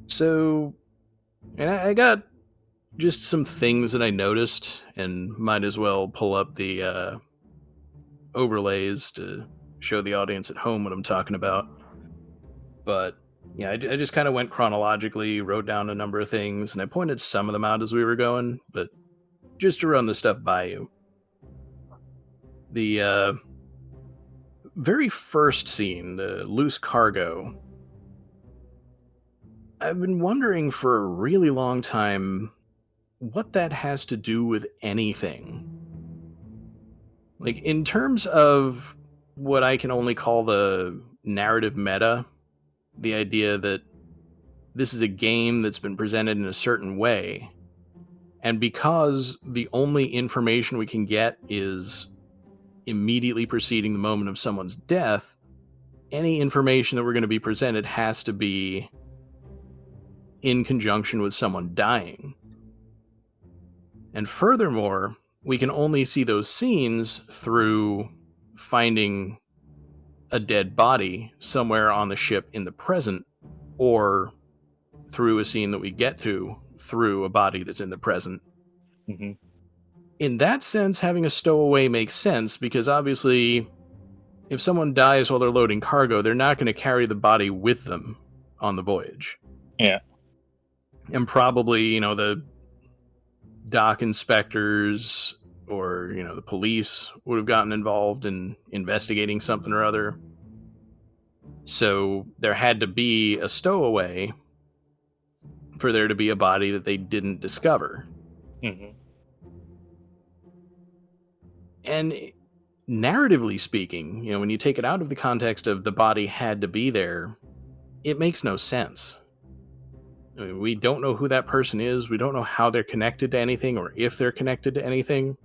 So, and I got just some things that I noticed, and might as well pull up the overlays to show the audience at home what I'm talking about. But yeah, I just kind of went chronologically, wrote down a number of things, and I pointed some of them out as we were going. But just to run the stuff by you, the very first scene, the loose cargo. I've been wondering for a really long time what that has to do with anything. Like, in terms of what I can only call the narrative meta, the idea that this is a game that's been presented in a certain way, and because the only information we can get is immediately preceding the moment of someone's death, any information that we're going to be presented has to be in conjunction with someone dying. And furthermore, we can only see those scenes through finding a dead body somewhere on the ship in the present, or through a scene that we get to through a body that's in the present. Mm-hmm. In that sense, having a stowaway makes sense because obviously, if someone dies while they're loading cargo, they're not going to carry the body with them on the voyage. Yeah. And probably, the dock inspectors or, the police would have gotten involved in investigating something or other. So there had to be a stowaway for there to be a body that they didn't discover. Mm-hmm. And narratively speaking, when you take it out of the context of the body had to be there, it makes no sense. I mean, we don't know who that person is. We don't know how they're connected to anything or if they're connected to anything.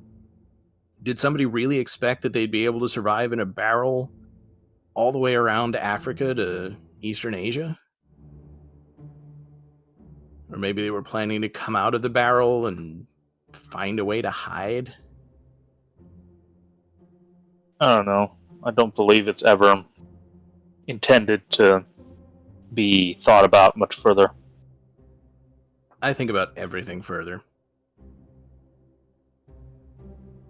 Did somebody really expect that they'd be able to survive in a barrel all the way around Africa to Eastern Asia? Or maybe they were planning to come out of the barrel and find a way to hide? I don't know. I don't believe it's ever intended to be thought about much further. I think about everything further.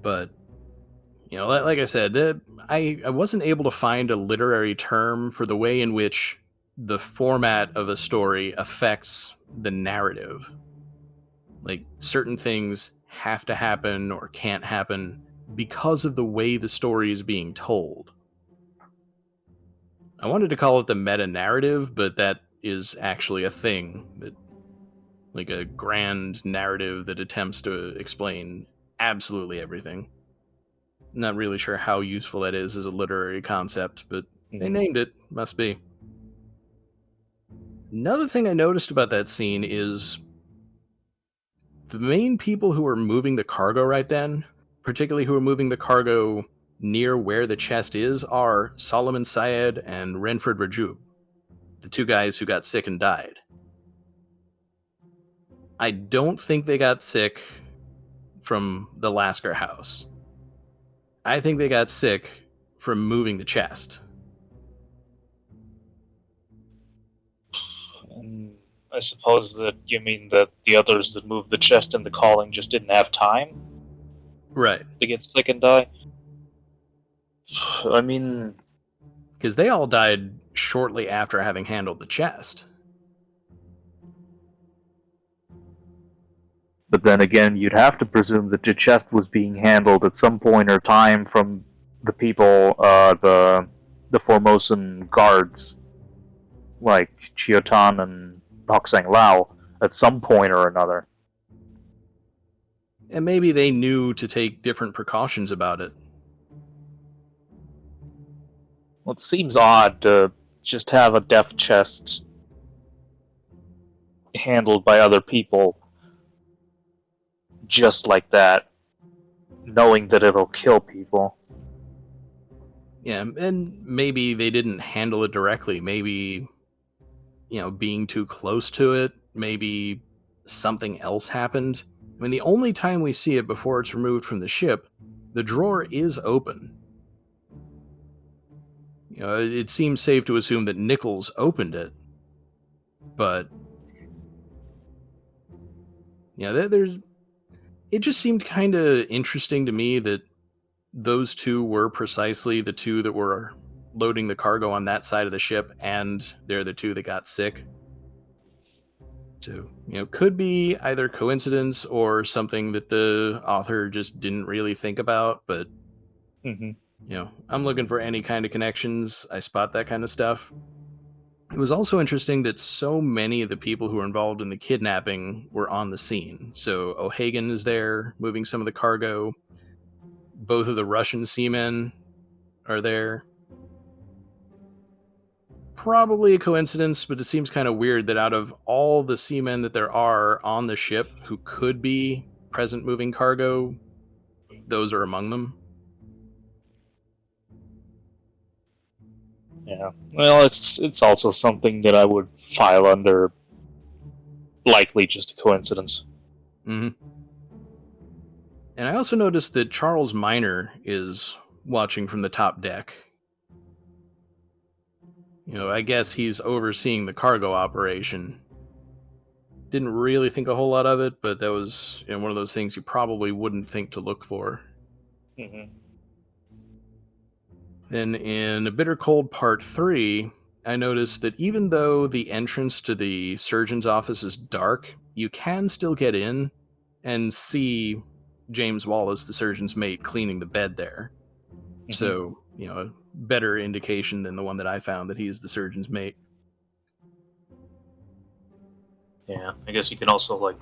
But, like I said, I wasn't able to find a literary term for the way in which the format of a story affects the narrative. Like, certain things have to happen or can't happen because of the way the story is being told. I wanted to call it the meta narrative, but that is actually a thing, that, like, a grand narrative that attempts to explain absolutely everything. Not really sure how useful that is as a literary concept, but they named it. Must be. Another thing I noticed about that scene is the main people who were moving the cargo right then, particularly who were moving the cargo near where the chest is, are Solomon Syed and Renford Rajub, the two guys who got sick and died. I don't think they got sick from the Lasker house. I think they got sick from moving the chest. And I suppose that you mean that the others that moved the chest in the calling just didn't have time? Right. To get sick and die? I mean... Because they all died shortly after having handled the chest. But then again, you'd have to presume that the chest was being handled at some point or time from the people, the Formosan guards, like Chiotan and Hoksang Lao, at some point or another. And maybe they knew to take different precautions about it. Well, it seems odd to just have a death chest handled by other people just like that, knowing that it'll kill people. Yeah, and maybe they didn't handle it directly. Maybe, being too close to it, maybe something else happened. I mean, the only time we see it before it's removed from the ship, the drawer is open. It seems safe to assume that Nichols opened it, but there's. It just seemed kind of interesting to me that those two were precisely the two that were loading the cargo on that side of the ship, and they're the two that got sick. So, could be either coincidence or something that the author just didn't really think about, but, Hmm. I'm looking for any kind of connections. I spot that kind of stuff. It was also interesting that so many of the people who were involved in the kidnapping were on the scene. So O'Hagan is there, moving some of the cargo. Both of the Russian seamen are there. Probably a coincidence, but it seems kind of weird that out of all the seamen that there are on the ship who could be present moving cargo, those are among them. Yeah. Well, it's also something that I would file under likely just a coincidence. Hmm. And I also noticed that Charles Minor is watching from the top deck. I guess he's overseeing the cargo operation. Didn't really think a whole lot of it, but that was one of those things you probably wouldn't think to look for. Hmm. Then in A Bitter Cold Part 3, I noticed that even though the entrance to the surgeon's office is dark, you can still get in and see James Wallace, the surgeon's mate, cleaning the bed there. Hmm. So, a better indication than the one that I found that he's the surgeon's mate. Yeah. I guess you can also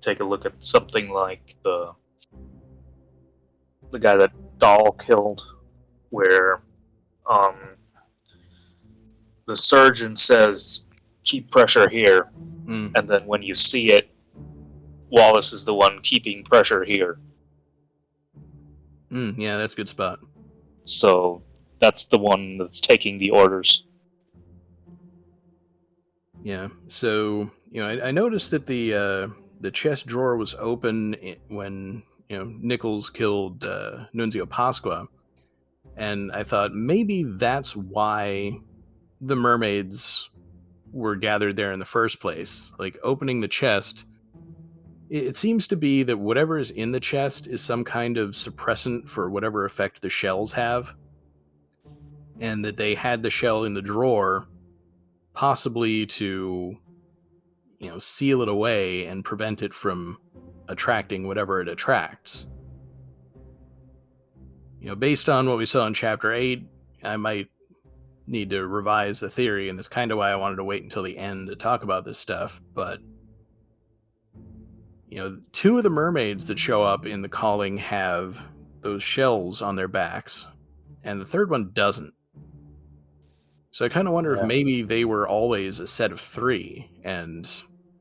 take a look at something like the guy that Dahl killed, where um, the surgeon says, "Keep pressure here," Mm, and then when you see it, Wallace is the one keeping pressure here. yeah, that's a good spot. So that's the one that's taking the orders. Yeah. So, I noticed that the chest drawer was open when Nichols killed Nunzio Pasqua, and I thought maybe that's why the mermaids were gathered there in the first place. Like opening the chest, it seems to be that whatever is in the chest is some kind of suppressant for whatever effect the shells have, and that they had the shell in the drawer possibly to seal it away and prevent it from attracting whatever it attracts. Based on what we saw in chapter 8, I might need to revise the theory, and that's kind of why I wanted to wait until the end to talk about this stuff. But, two of the mermaids that show up in the calling have those shells on their backs, and the third one doesn't. So I kind of wonder if Yeah. maybe they were always a set of three, and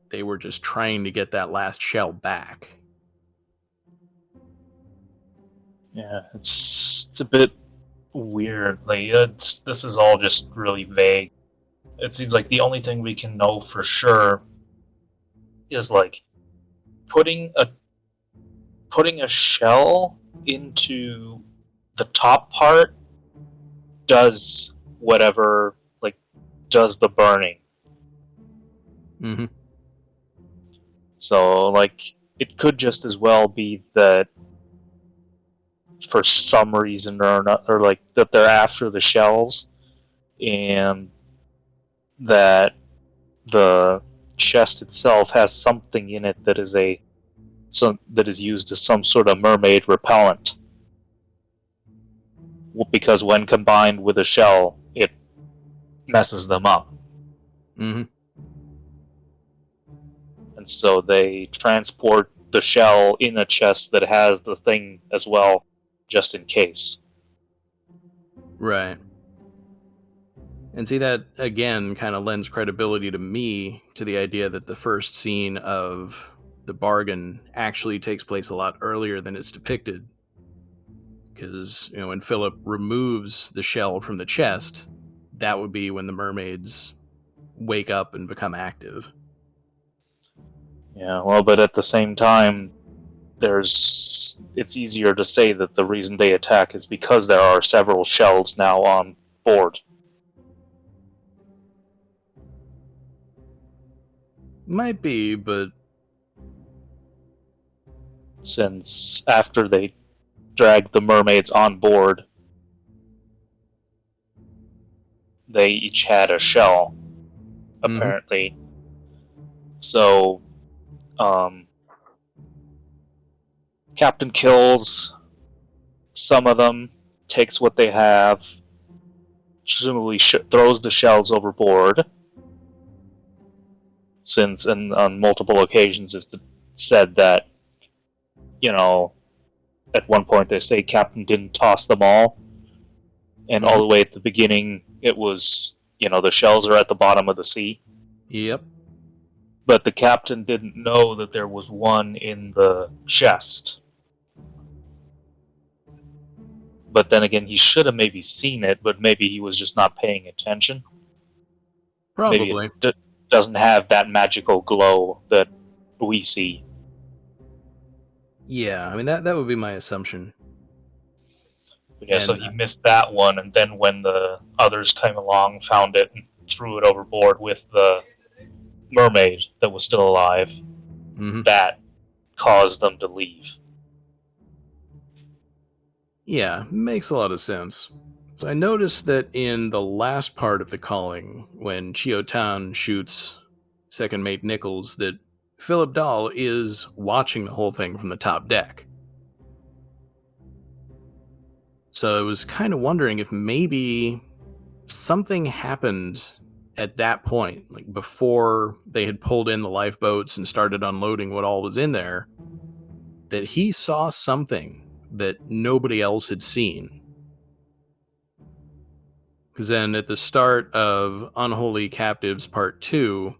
they were just trying to get that last shell back. Yeah, it's a bit weird. This is all just really vague. It seems like the only thing we can know for sure is putting a putting a shell into the top part does whatever does the burning. Hmm. So it could just as well be that for some reason or not, or that they're after the shells, and that the chest itself has something in it that that is used as some sort of mermaid repellent. Because when combined with a shell, it messes them up, Hmm. and so they transport the shell in a chest that has the thing as well, just in case. Right. And see, that again kind of lends credibility to me to the idea that the first scene of the bargain actually takes place a lot earlier than it's depicted. Because, when Philip removes the shell from the chest, that would be when the mermaids wake up and become active. Yeah, well, but at the same time, it's easier to say that the reason they attack is because there are several shells now on board. Might be, but since after they dragged the mermaids on board, they each had a shell, Hmm. apparently. So, um, Captain kills some of them, takes what they have, presumably throws the shells overboard, since on multiple occasions it's said that, you know, at one point they say Captain didn't toss them all, and all Hmm. the way at the beginning it was, the shells are at the bottom of the sea. Yep. But the captain didn't know that there was one in the chest. But then again, he should have maybe seen it, but maybe he was just not paying attention. Maybe it Probably. doesn't have that magical glow that we see. Yeah, I mean that would be my assumption. But yeah, so And he missed that one, and then when the others came along, found it and threw it overboard with the mermaid that was still alive, mhm. that caused them to leave. Yeah, makes a lot of sense. So I noticed that in the last part of the calling, when Tan shoots second mate Nichols, that Philip Dahl is watching the whole thing from the top deck. So I was kind of wondering if maybe something happened at that point, like before they had pulled in the lifeboats and started unloading what all was in there, that he saw something that nobody else had seen. Because then at the start of Unholy Captives Part 2,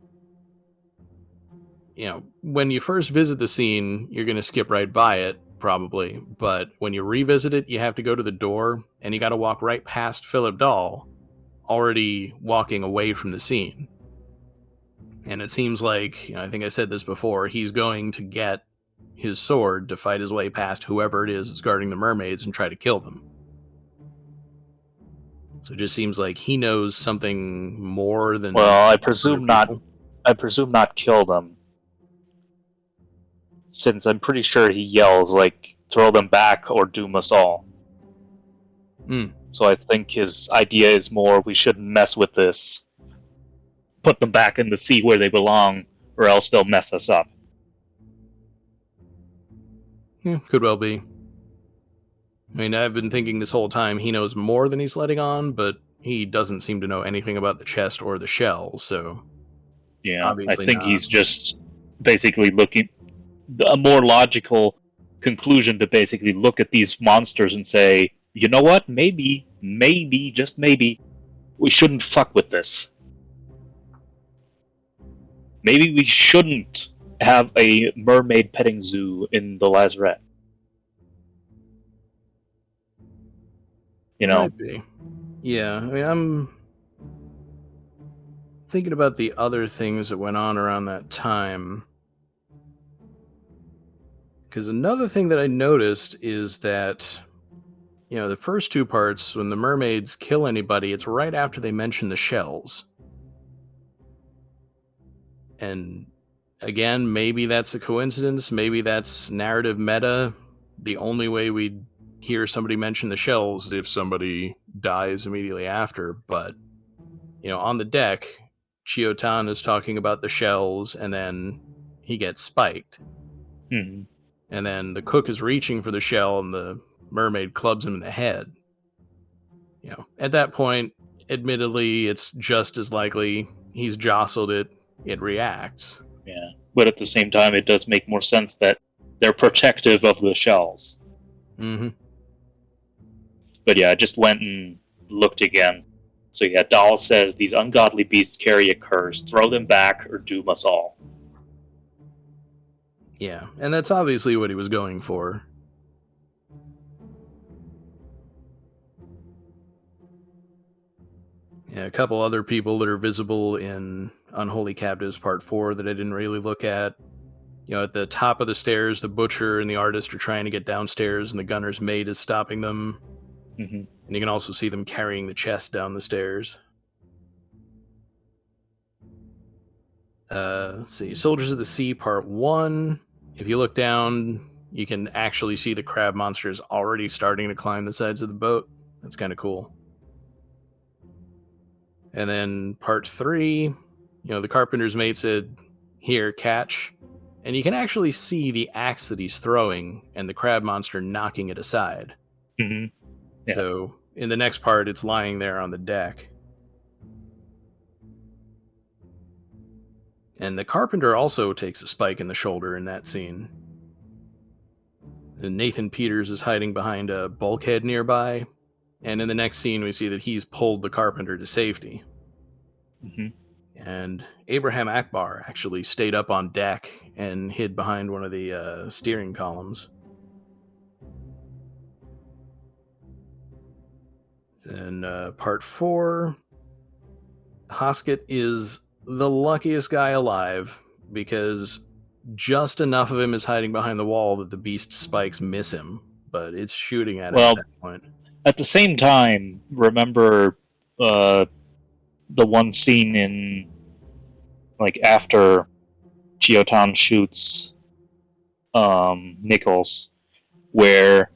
when you first visit the scene, you're going to skip right by it, probably. But when you revisit it, you have to go to the door and you got to walk right past Philip Dahl, already walking away from the scene. And it seems like, I think I said this before, he's going to get his sword to fight his way past whoever it is that's guarding the mermaids and try to kill them. So it just seems like he knows something more than Well, I other presume not. people. I presume not kill them, since I'm pretty sure he yells like "throw them back or doom us all." Hmm. So I think his idea is more we shouldn't mess with this. Put them back in the sea where they belong, or else they'll mess us up. Yeah, could well be. I mean, I've been thinking this whole time he knows more than he's letting on, but he doesn't seem to know anything about the chest or the shell, so Yeah, I obviously think not. he's just basically looking a more logical conclusion to basically look at these monsters and say, you know what? Maybe, just maybe, we shouldn't fuck with this. Maybe we shouldn't have a mermaid petting zoo in the Lazarette. You know? Might be. Yeah, I mean, I'm thinking about the other things that went on around that time. Because another thing that I noticed is that, the first two parts, when the mermaids kill anybody, it's right after they mention the shells. And again, maybe that's a coincidence. Maybe that's narrative meta. The only way we'd hear somebody mention the shells is if somebody dies immediately after. But, on the deck, Chiotan is talking about the shells and then he gets spiked. Mm-hmm. And then the cook is reaching for the shell and the mermaid clubs him in the head. At that point, admittedly, it's just as likely he's jostled it, it reacts. Yeah. But at the same time, it does make more sense that they're protective of the shells. Mm-hmm. But yeah, I just went and looked again. So yeah, Dahl says these ungodly beasts carry a curse. Throw them back or doom us all. Yeah, and that's obviously what he was going for. Yeah, a couple other people that are visible in Unholy Captives Part 4 that I didn't really look at. At the top of the stairs, the butcher and the artist are trying to get downstairs, and the gunner's mate is stopping them. Mm-hmm. And you can also see them carrying the chest down the stairs. Let's see. Soldiers of the Sea Part 1. If you look down, you can actually see the crab monsters already starting to climb the sides of the boat. That's kind of cool. And then part 3, the carpenter's mate said, "Here, catch." And you can actually see the axe that he's throwing and the crab monster knocking it aside. Hmm. Yeah. So in the next part, it's lying there on the deck. And the carpenter also takes a spike in the shoulder in that scene. And Nathan Peters is hiding behind a bulkhead nearby. And in the next scene, we see that he's pulled the carpenter to safety. Hmm. And Abraham Akbar actually stayed up on deck and hid behind one of the steering columns. Then part 4, Hoskett is the luckiest guy alive because just enough of him is hiding behind the wall that the beast's spikes miss him, but it's shooting at him at Well, that point. at the same time, remember uh, the one scene in like after Chiotan shoots Nichols, where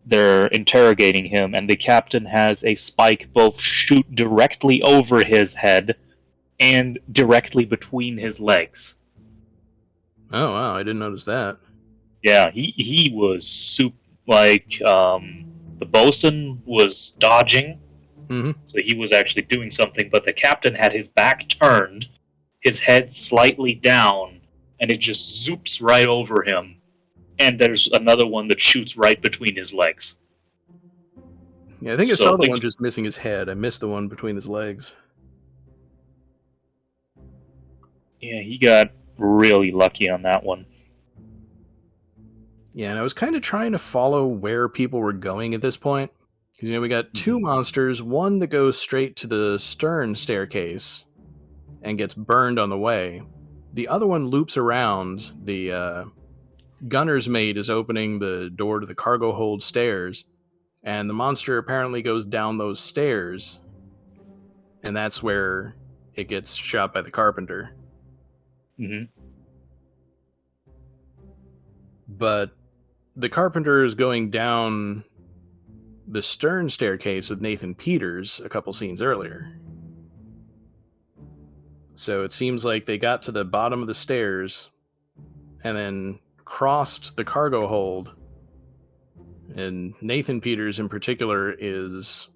they're interrogating him, and the captain has a spike both shoot directly over his head and directly between his legs. Oh wow, I didn't notice that. Yeah, he was the bosun was dodging, Mm-hmm. so he was actually doing something, but the captain had his back turned, his head slightly down, and it just zoops right over him. And there's another one that shoots right between his legs. Yeah, I think I So saw the things, one just missing his head. I missed the one between his legs. yeah, he got really lucky on that one. Yeah, and I was kind of trying to follow where people were going at this point. Because, we got 2 monsters, one that goes straight to the stern staircase and gets burned on the way. The other one loops around. The gunner's mate is opening the door to the cargo hold stairs, and the monster apparently goes down those stairs, and that's where it gets shot by the carpenter. Mm-hmm. But the carpenter is going down the stern staircase with Nathan Peters a couple scenes earlier. So it seems like they got to the bottom of the stairs and then crossed the cargo hold. And Nathan Peters in particular is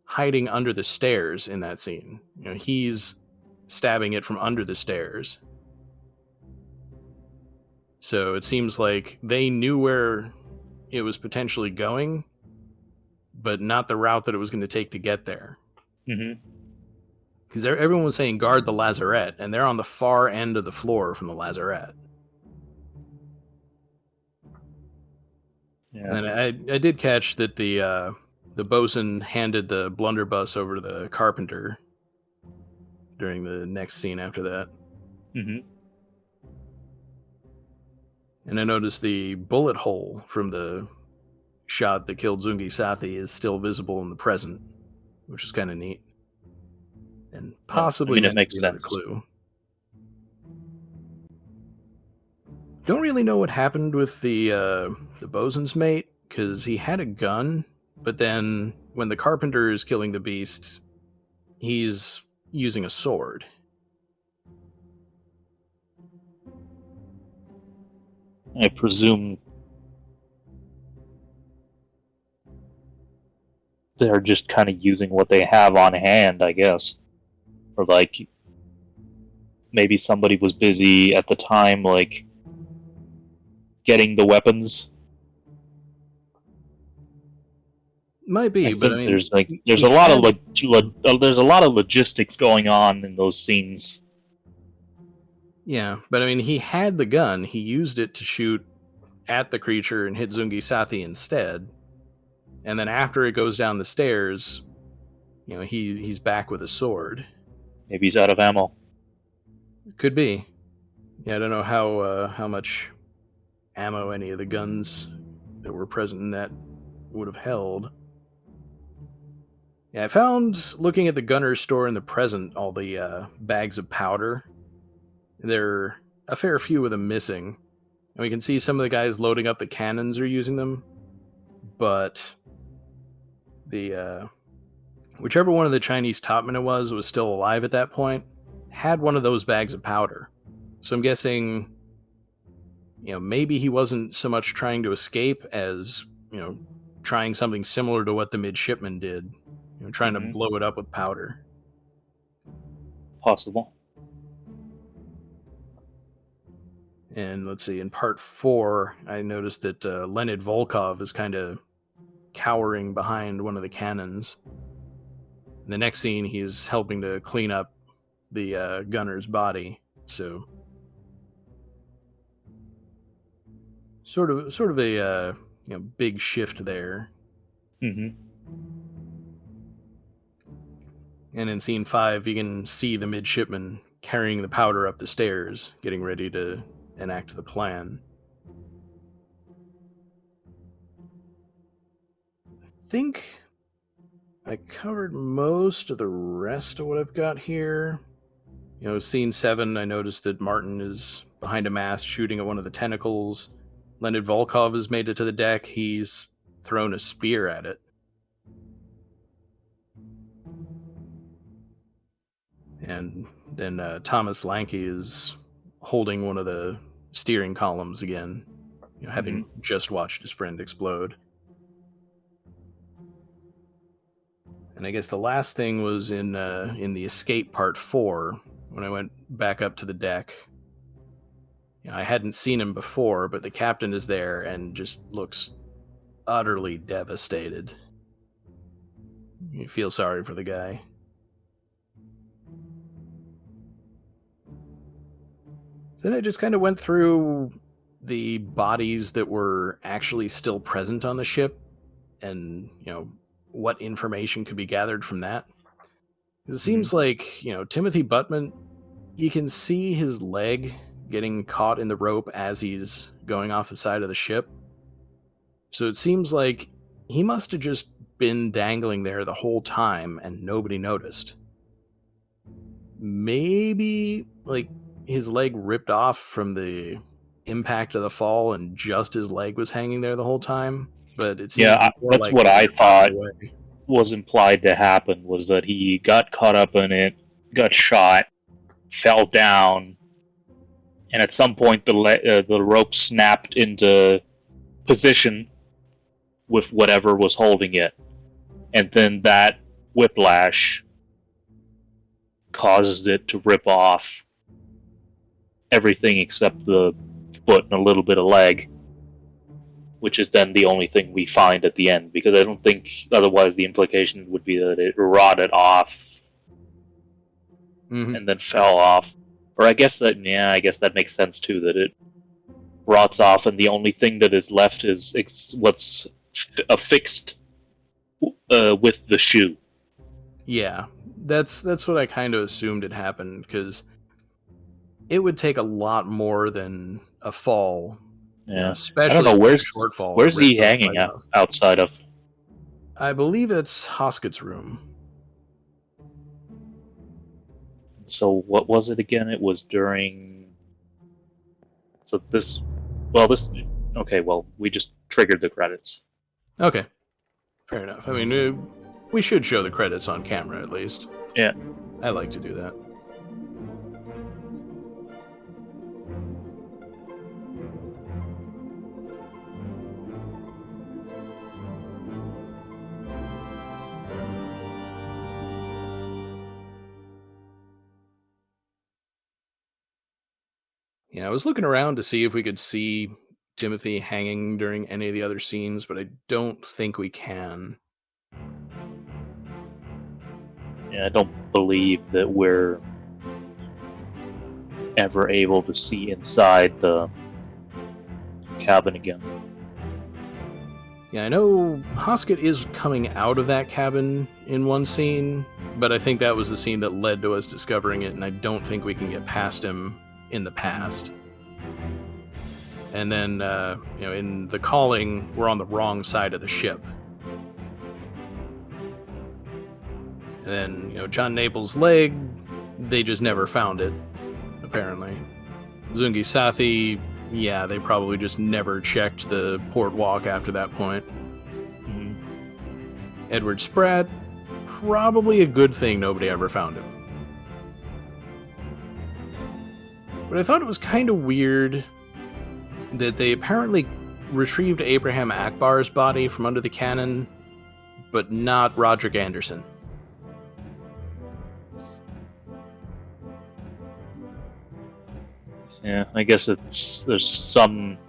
hiding under the stairs in that scene. He's stabbing it from under the stairs. So it seems like they knew where it was potentially going, but not the route that it was going to take to get there. Mm-hmm. Because everyone was saying guard the lazarette, and they're on the far end of the floor from the lazarette. Yeah. And I did catch that the bosun handed the blunderbuss over to the carpenter during the next scene after that. Mm-hmm. And I noticed the bullet hole from the shot that killed Zungi Sathi is still visible in the present, which is kind of neat. And possibly it meant makes to be another sense. clue. Don't really know what happened with the bosun's mate, because he had a gun, but then when the carpenter is killing the beast, he's using a sword. I presume they're just kind of using what they have on hand, I guess. Or like maybe somebody was busy at the time, like getting the weapons. Might be, I but I think mean, there's he a lot had, of there's a lot of logistics going on in those scenes. yeah, but I mean, he had the gun. He used it to shoot at the creature and hit Zungi Sathi instead. And then after it goes down the stairs, he's back with a sword. Maybe he's out of ammo. Could be. Yeah, I don't know how much ammo any of the guns that were present in that would have held. Yeah, I found, looking at the gunner's store in the present, all the bags of powder. There are a fair few of them missing. And we can see some of the guys loading up the cannons are using them, but the whichever one of the Chinese topmen it was still alive at that point, had one of those bags of powder. So I'm guessing, maybe he wasn't so much trying to escape as, trying something similar to what the midshipmen did, trying to blow it up with powder. Possible. And let's see, in part 4, I noticed that Leonid Volkov is kind of cowering behind one of the cannons. In the next scene, he's helping to clean up the gunner's body. So, sort of a big shift there. Mm-hmm. And in scene 5, you can see the midshipman carrying the powder up the stairs, getting ready to enact the plan. I think I covered most of the rest of what I've got here. Scene 7, I noticed that Martin is behind a mast shooting at one of the tentacles. Leonid Volkov has made it to the deck. He's thrown a spear at it. And then Thomas Lanke is holding one of the steering columns again, having just watched his friend explode. And I guess the last thing was in the escape part 4, when I went back up to the deck. I hadn't seen him before, but the captain is there and just looks utterly devastated. You feel sorry for the guy. Then I just kind of went through the bodies that were actually still present on the ship and, what information could be gathered from that. It seems like, Timothy Buttman, you can see his leg getting caught in the rope as he's going off the side of the ship. So it seems like he must have just been dangling there the whole time and nobody noticed. Maybe, his leg ripped off from the impact of the fall and just his leg was hanging there the whole time. But it seems that's what I thought was implied to happen, was that he got caught up in it, got shot, fell down, and at some point the rope snapped into position with whatever was holding it, and then that whiplash caused it to rip off everything except the foot and a little bit of leg, which is then the only thing we find at the end, because I don't think otherwise the implication would be that it rotted off and then fell off. Or I guess that makes sense too, that it rots off and the only thing that is left is what's affixed with the shoe. Yeah, that's what I kind of assumed had happened, because it would take a lot more than a fall. Yeah, especially I don't know, where's he hanging outside of? I believe it's Hoskett's room. So what was it again? It was during. So this. Okay, well, we just triggered the credits. Okay, fair enough. I mean, we should show the credits on camera at least. Yeah, I like to do that. Yeah, I was looking around to see if we could see Timothy hanging during any of the other scenes, but I don't think we can. Yeah, I don't believe that we're ever able to see inside the cabin again. Yeah, I know Hoskett is coming out of that cabin in one scene, but I think that was the scene that led to us discovering it, and I don't think we can get past him in the past. And then, in The Calling, we're on the wrong side of the ship. And then, John Naples' leg, they just never found it, apparently. Zungi Sathi, Yeah, they probably just never checked the port walk after that point. Mm. Edward Spratt, probably a good thing nobody ever found him. But I thought it was kind of weird that they apparently retrieved Abraham Akbar's body from under the cannon, but not Roderick Anderson. Yeah, I guess there's some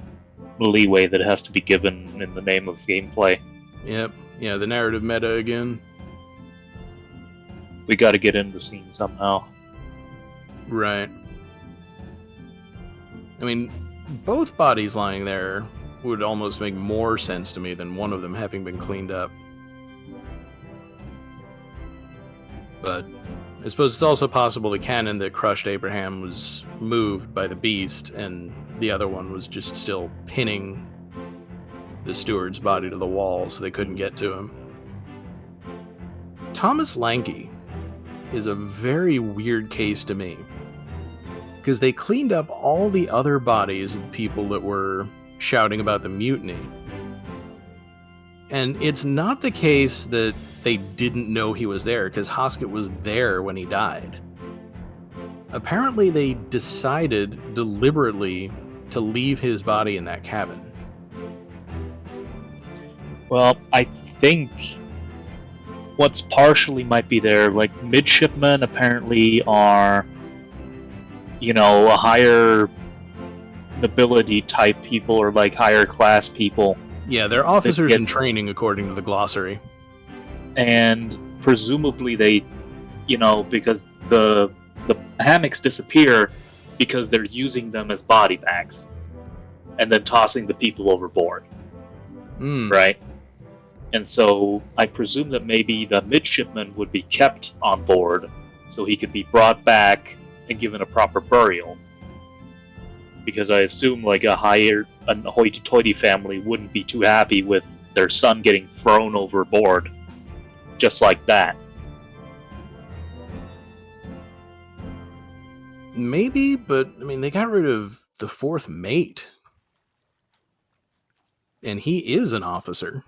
leeway that has to be given in the name of gameplay. Yep, yeah, the narrative meta again. We got to get in the scene somehow. Right. I mean, both bodies lying there would almost make more sense to me than one of them having been cleaned up. But I suppose it's also possible the cannon that crushed Abraham was moved by the beast, and the other one was just still pinning the steward's body to the wall so they couldn't get to him. Thomas Lange is a very weird case to me, because they cleaned up all the other bodies of people that were shouting about the mutiny. And it's not the case that they didn't know he was there, because Hoskett was there when he died. Apparently, they decided deliberately to leave his body in that cabin. Well, I think what's partially might be there, like midshipmen apparently are, a higher nobility type people or like higher class people. Yeah, they're officers in training according to the glossary. And presumably they, because the hammocks disappear because they're using them as body bags and then tossing the people overboard. Right? And so I presume that maybe the midshipman would be kept on board so he could be brought back and given a proper burial. Because I assume like a hoity-toity family wouldn't be too happy with their son getting thrown overboard just like that. Maybe, but I mean, they got rid of the fourth mate. And he is an officer.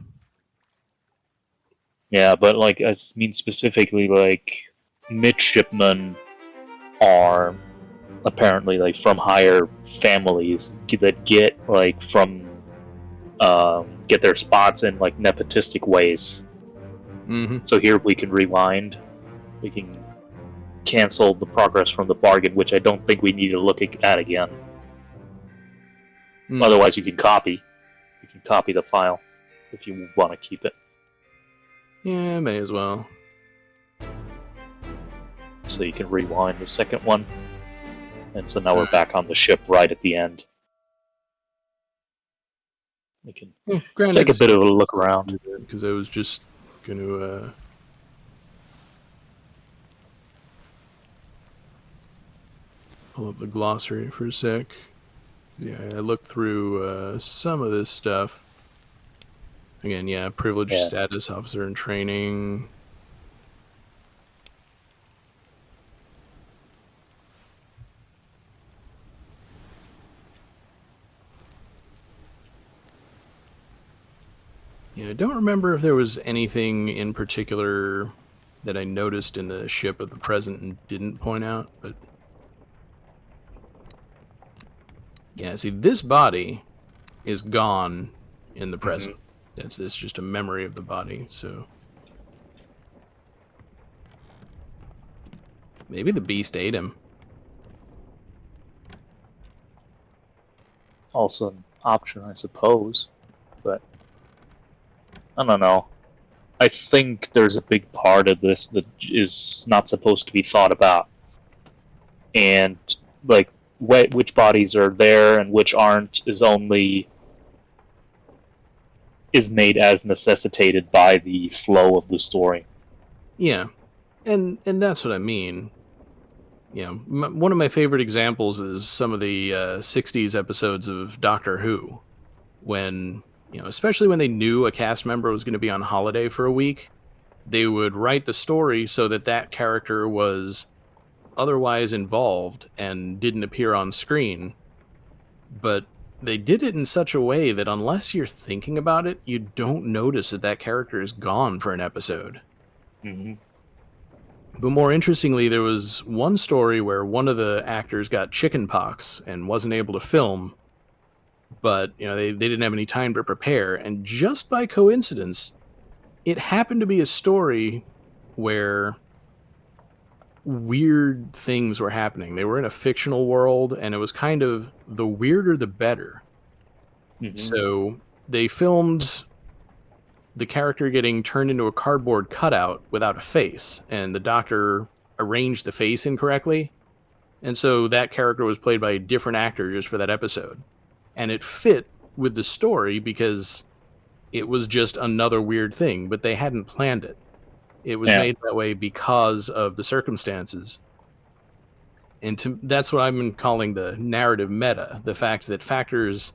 Yeah, but like I mean specifically like midshipmen are apparently like from higher families that get like from get their spots in like nepotistic ways. Mm-hmm. So here we can rewind. We can cancel the progress from the bargain, which I don't think we need to look at again. Otherwise, you can copy. You can copy the file if you want to keep it. Yeah, may as well. So you can rewind the second one. And so now we're back on the ship right at the end. We can take a bit of a look around. Because I was just going to... pull up the glossary for a sec. Yeah, I looked through some of this stuff. Again, yeah, privileged status, officer in training. Yeah, I don't remember if there was anything in particular that I noticed in the ship of the present and didn't point out, but... Yeah, see, this body is gone in the present. It's just a memory of the body, so... Maybe the beast ate him. Also an option, I suppose, but... I don't know. I think there's a big part of this that is not supposed to be thought about. And, like, which bodies are there and which aren't is made as necessitated by the flow of the story. Yeah, and that's what I mean. You know, one of my favorite examples is some of the 60s episodes of Doctor Who, when, especially when they knew a cast member was going to be on holiday for a week, they would write the story so that that character was otherwise involved and didn't appear on screen, but they did it in such a way that unless you're thinking about it, you don't notice that that character is gone for an episode. Hmm. But more interestingly, there was one story where one of the actors got chicken pox and wasn't able to film, but they didn't have any time to prepare. And just by coincidence, it happened to be a story where weird things were happening. They were in a fictional world, and it was kind of the weirder the better. Hmm. So they filmed the character getting turned into a cardboard cutout without a face, and the doctor arranged the face incorrectly. And so that character was played by a different actor just for that episode. And it fit with the story because it was just another weird thing, but they hadn't planned it. It was Yeah. made that way because of the circumstances. And that's what I've been calling the narrative meta, the fact that factors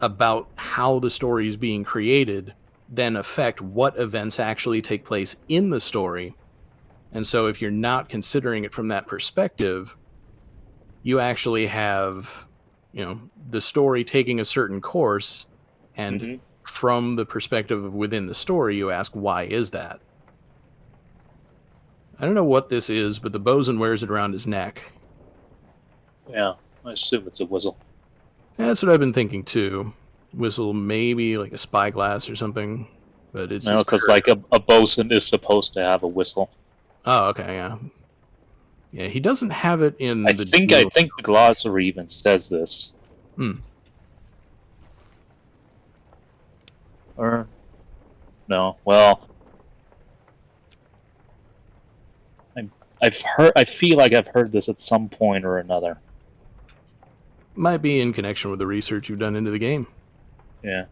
about how the story is being created then affect what events actually take place in the story. And so if you're not considering it from that perspective, you actually have, the story taking a certain course, and Hmm. from the perspective of within the story, you ask, why is that? I don't know what this is, but the bosun wears it around his neck. Yeah. I assume it's a whistle. That's what I've been thinking too. Whistle, maybe like a spyglass or something, but it's No, his because like cursor. a bosun is supposed to have a whistle. Oh, okay, yeah. Yeah, he doesn't have it I in the think I uniform. think the glossary even says this. Hmm. Or no? Well, I've heard. I feel like I've heard this at some point or another. Might be in connection with the research you've done into the game. Yeah.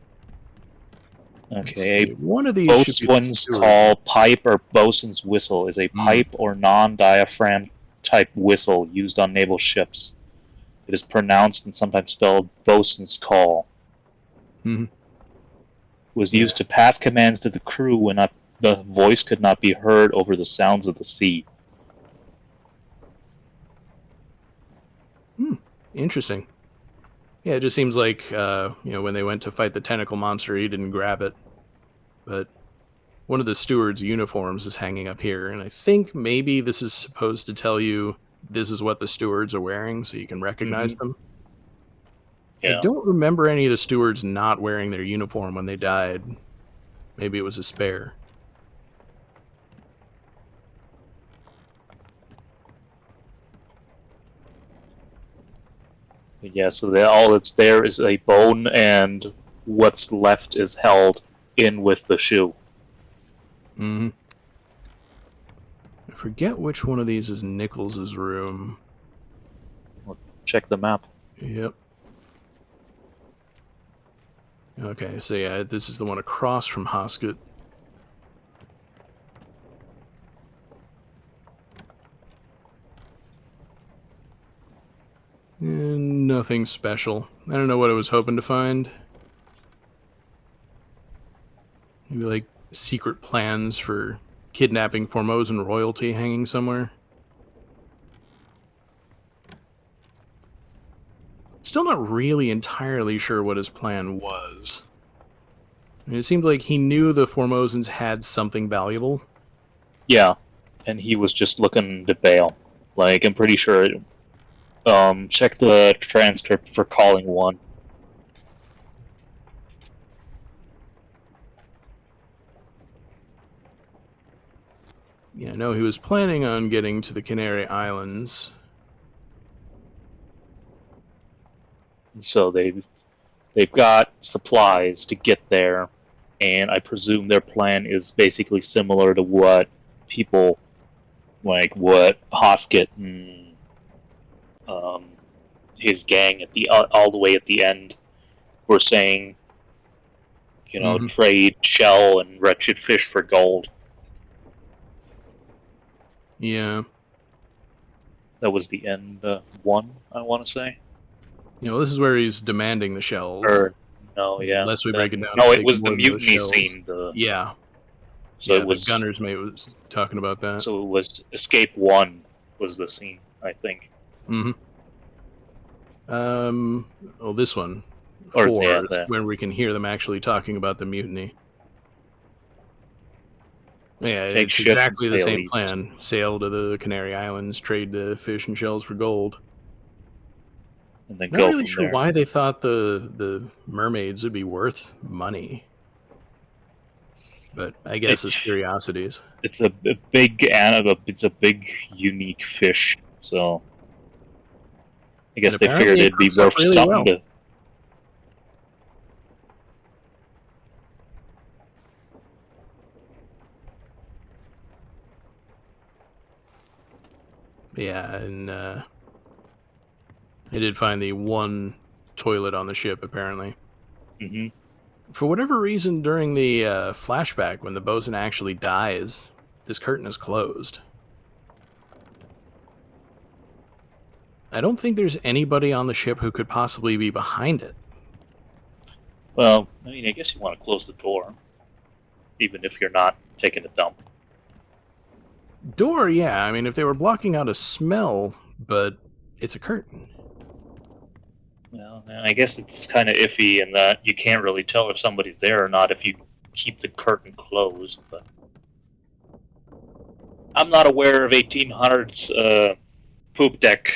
Let's Okay. see. A One of these should be the boatswain's steward. call, pipe, or bosun's whistle is a Hmm. pipe or non-diaphragm type whistle used on naval ships. It is pronounced and sometimes spelled bosun's call. Hmm. It was Yeah. used to pass commands to the crew when the voice could not be heard over the sounds of the sea. Hmm. Interesting. Yeah, it just seems like when they went to fight the tentacle monster, he didn't grab it, but one of the steward's uniforms is hanging up here, and I think maybe this is supposed to tell you this is what the stewards are wearing, so you can recognize Hmm. them. I Yeah. don't remember any of the stewards not wearing their uniform when they died. Maybe it was a spare. Yeah, so all that's there is a bone, and what's left is held in with the shoe. Hmm. I forget which one of these is Nichols's room. Check the map. Yep. Okay, so yeah, this is the one across from Hoskett. And nothing special. I don't know what I was hoping to find. Maybe like secret plans for kidnapping Formosan royalty hanging somewhere. Still not really entirely sure what his plan was. I mean, it seemed like he knew the Formosans had something valuable. Yeah, and he was just looking to bail. Like, I'm pretty sure. Check the transcript for calling one. Yeah, no, he was planning on getting to the Canary Islands. So they've got supplies to get there, and I presume their plan is basically similar to what people like what Hoskett and um, his gang at the all the way at the end were saying. Hmm. Trade shell and wretched fish for gold. Yeah. That was the end one, I want to say. This is where he's demanding the shells. Or no, yeah. Unless we break it down, No, it'll it take was the more than those mutiny shells. scene. Yeah. So Yeah, it the was gunner's mate was talking about that. so it was Escape One was the scene, I think. Hmm. Well, this one, Or yeah, 4, is when we can hear them actually talking about the mutiny. Yeah, take it's ship and exactly the sail same east, plan. Sail to the Canary Islands, trade the fish and shells for gold. and then Not go really from sure there. why they thought the mermaids would be worth money, but I It, guess as curiosities. it's a big it's a big unique fish, so I And guess they apparently figured it it'd be cooks up worth really something well. to. Yeah, and I did find the one toilet on the ship, apparently. Hmm. For whatever reason, during the flashback, when the bosun actually dies, this curtain is closed. I don't think there's anybody on the ship who could possibly be behind it. Well, I mean, I guess you want to close the door, even if you're not taking a dump. Door, yeah, I mean, if they were blocking out a smell, but it's a curtain. Well, and I guess it's kind of iffy in that you can't really tell if somebody's there or not if you keep the curtain closed. But I'm not aware of 1800s poop deck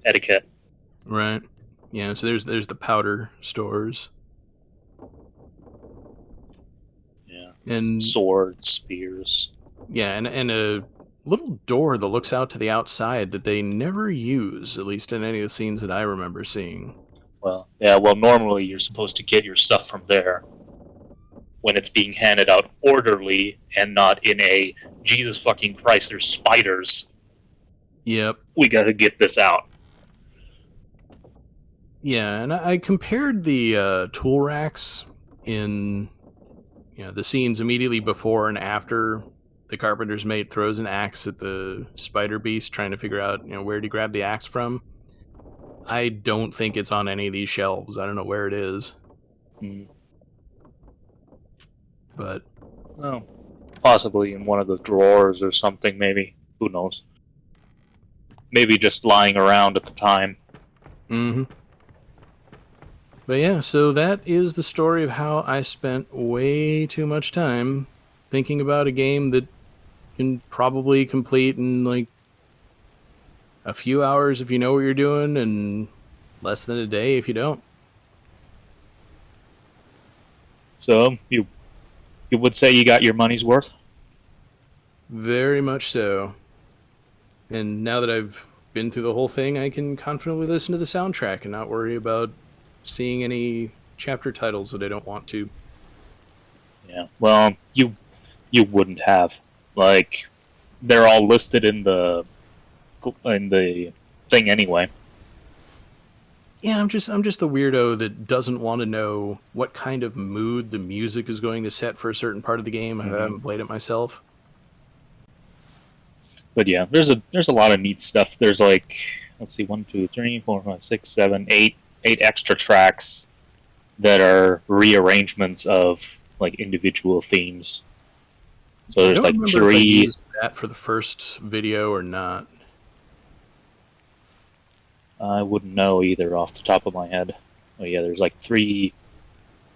etiquette. Right. Yeah, so there's the powder stores. Yeah, And swords, spears. yeah, and a little door that looks out to the outside that they never use, at least in any of the scenes that I remember seeing. Well, yeah. Well, normally you're supposed to get your stuff from there when it's being handed out orderly and not in a Jesus fucking Christ. There's spiders. Yep. We got to get this out. Yeah, and I compared the tool racks in the scenes immediately before and after the carpenter's mate throws an axe at the spider beast, trying to figure out where to grab the axe from. I don't think it's on any of these shelves. I don't know where it is, Mm. but Oh, possibly in one of the drawers or something. Maybe. Who knows? Maybe just lying around at the time. mm-hmm. But yeah, so that is the story of how I spent way too much time thinking about a game that can probably complete in like a few hours if you know what you're doing, and less than a day if you don't. So you would say you got your money's worth? Very much so. And now that I've been through the whole thing, I can confidently listen to the soundtrack and not worry about seeing any chapter titles that I don't want to. Yeah. Well, you wouldn't have. Like, they're all listed in the thing anyway. Yeah, I'm just the weirdo that doesn't want to know what kind of mood the music is going to set for a certain part of the game. I Hmm. haven't played it myself. But yeah, there's a lot of neat stuff. There's like, let's see, 8 extra tracks that are rearrangements of like individual themes. So I there's don't like remember if I three. used that for the first video or not. I wouldn't know either off the top of my head. Oh yeah, there's like 3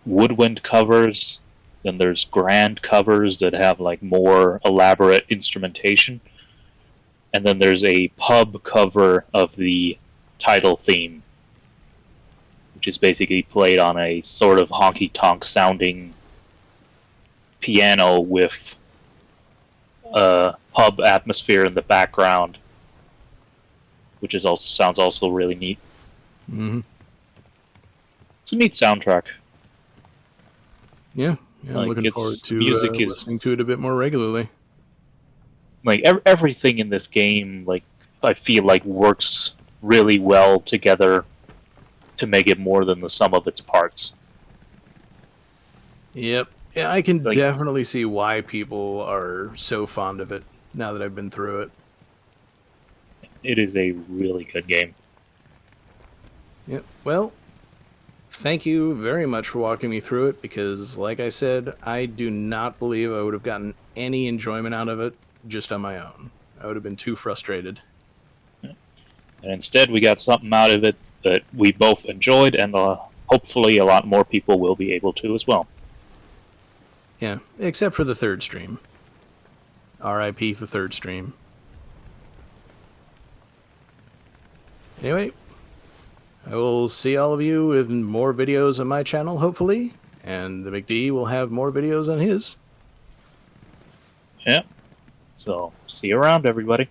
woodwind covers. Then there's grand covers that have like more elaborate instrumentation. And then there's a pub cover of the title theme, which is basically played on a sort of honky tonk sounding piano with a pub atmosphere in the background, which is also sounds also really neat. Mm-hmm. It's a neat soundtrack. Yeah, I'm Like looking forward its to music listening is to it a bit more regularly. like everything in this game. Like I feel like works really well together to make it more than the sum of its parts. Yep. Yeah, I can Like definitely see why people are so fond of it now that I've been through it. it is a really good game. Yep. Well, thank you very much for walking me through it because, like I said, I do not believe I would have gotten any enjoyment out of it just on my own. I would have been too frustrated. And instead, we got something out of it that we both enjoyed, and hopefully a lot more people will be able to as well. Yeah, except for the third stream. R.I.P. the third stream. Anyway, I will see all of you in more videos on my channel, hopefully, and the McD will have more videos on his. Yeah. So, see you around, everybody.